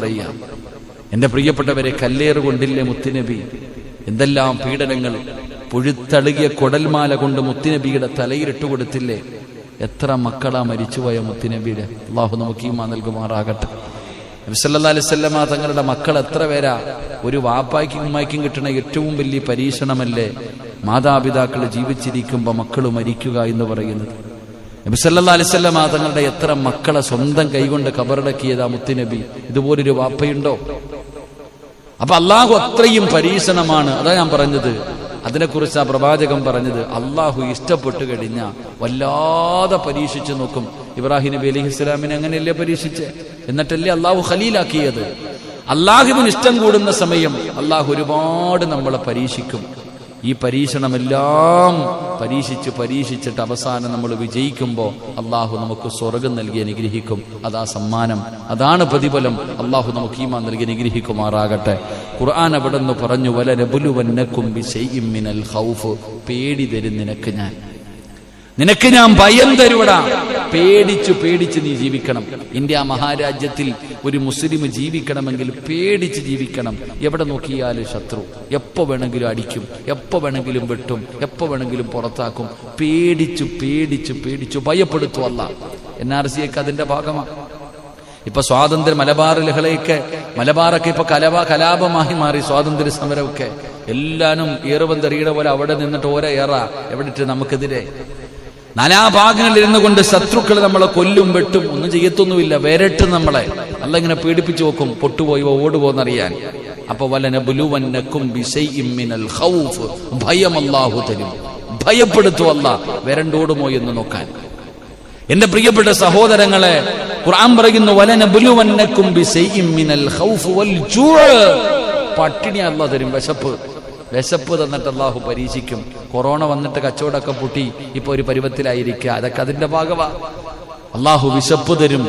പറയുക. എന്റെ പ്രിയപ്പെട്ടവരെ, കല്ലേറ് കൊണ്ടില്ലേ മുത്തുനബി? എന്തെല്ലാം പീഡനങ്ങൾ! പുഴുത്തളുകിയ കുടൽമാല കൊണ്ട് മുത്തുനബിയുടെ തലയിലിട്ട് കൊടുത്തില്ലേ? എത്ര മക്കളാ മരിച്ചുപോയ മുത്തുനബിയുടെ. അള്ളാഹു നമുക്ക് ഈമാൻ നൽകുമാറാകട്ടെ. നബി സല്ലല്ലാഹു അലൈഹി വസല്ലമ തങ്ങളുടെ മക്കൾ എത്ര പേരാ! ഒരു വാപ്പായ്ക്കും ഉമ്മായ്ക്കും കിട്ടുന്ന ഏറ്റവും വലിയ പരീക്ഷണമല്ലേ മാതാപിതാക്കൾ ജീവിച്ചിരിക്കുമ്പോൾ മക്കൾ മരിക്കുക എന്ന് പറയുന്നത്. നബി സല്ലല്ലാഹു അലൈഹി വസല്ലമ തങ്ങളുടെ എത്ര മക്കളെ സ്വന്തം കൈകൊണ്ട് കബറടക്കിയതാ മുത്തുനബി. ഇതുപോലൊരു വാപ്പയുണ്ടോ? അപ്പൊ അള്ളാഹു അത്രയും പരീക്ഷണമാണ്. അതാ ഞാൻ പറഞ്ഞത്, അതിനെക്കുറിച്ച് ആ പ്രവാചകൻ പറഞ്ഞത്, അള്ളാഹു ഇഷ്ടപ്പെട്ടു കഴിഞ്ഞാൽ വല്ലാതെ പരീക്ഷിച്ചു നോക്കും. ഇബ്രാഹിം നബി അലൈഹിസ്സലാമിനെ അങ്ങനെയല്ലേ പരീക്ഷിച്ച്? എന്നിട്ടല്ലേ അള്ളാഹു ഖലീലാക്കിയത്. അള്ളാഹുവിന് ഇഷ്ടം കൂടുന്ന സമയം അള്ളാഹു ഒരുപാട് നമ്മളെ പരീക്ഷിക്കും. ഈ പരീക്ഷണമെല്ലാം പരീക്ഷിച്ചിട്ട് അവസാനം നമ്മൾ വിജയിക്കുമ്പോൾ അള്ളാഹു നമുക്ക് സ്വർഗം നൽകി അനുഗ്രഹിക്കും. അതാ സമ്മാനം, അതാണ് പ്രതിഫലം. അള്ളാഹു നമുക്ക് ഈമാൻ നൽകി അനുഗ്രഹിക്കുമാറാകട്ടെ. ഖുർആൻ അവിടെ നിന്ന് പറഞ്ഞു, വലനബുലുവന്നകും ബിശൈഇൻ മിനൽ ഖൗഫ്, പേടി തരും നിനക്ക് ഞാൻ ഭയം തരുവടാ. പേടിച്ച് നീ ജീവിക്കണം. ഇന്ത്യ മഹാരാജ്യത്തിൽ ഒരു മുസ്ലിം ജീവിക്കണമെങ്കിൽ പേടിച്ച് ജീവിക്കണം. എവിടെ നോക്കിയാലും ശത്രു, എപ്പോ വേണമെങ്കിലും അടിക്കും, എപ്പോ വേണമെങ്കിലും വെട്ടും, എപ്പോ വേണമെങ്കിലും പുറത്താക്കും. പേടിച്ചു ഭയപ്പെടുത്തും അല്ലാഹ്. NRC ഒക്കെ അതിന്റെ ഭാഗമാണ്. ഇപ്പൊ സ്വാതന്ത്ര്യ മലബാറൊക്കെ ഇപ്പൊ കലാപമായി മാറി. സ്വാതന്ത്ര്യ സമരമൊക്കെ എല്ലാനും ഏറുവന്തറിയുടെ പോലെ അവിടെ നിന്നിട്ട് ഓരോ എവിടെ ഇട്ട് നമുക്കെതിരെ നാനാഭാഗങ്ങളിലിരുന്നു കൊണ്ട് ശത്രുക്കൾ നമ്മളെ കൊല്ലും, വെട്ടും, ഒന്നും ചെയ്യത്തൊന്നുമില്ല, വരട്ടും നമ്മളെ. അല്ല ഇങ്ങനെ പേടിപ്പിച്ചു നോക്കും, പൊട്ടുപോയോ ഓടുപോന്നറിയാൻ. അപ്പൊ വലനബുലുവന്നകും ബിശൈഇൻ മിനൽ ഖൗഫ്, ഭയം അല്ലാഹു തരും. ഭയപ്പെടുത്തും അല്ലാഹ്, വരണ്ടോടുമോ എന്ന് നോക്കാൻ. എന്റെ പ്രിയപ്പെട്ട സഹോദരങ്ങളെ, ഖുർആൻ പറയുന്നു, വലനബുലുവന്നകും ബിശൈഇൻ മിനൽ ഖൗഫ് വൽ ജൂഅ്, പട്ടിണി അല്ലാഹു തരും, വിശപ്പ് തന്നിട്ട് അള്ളാഹു പരീക്ഷിക്കും. കൊറോണ വന്നിട്ട് കച്ചവടമൊക്കെ പൊട്ടി ഇപ്പൊ ഒരു പരുവത്തിലായിരിക്കുക. അതൊക്കെ അതിന്റെ ഭാഗമാ. അള്ളാഹു വിശപ്പ് തരും.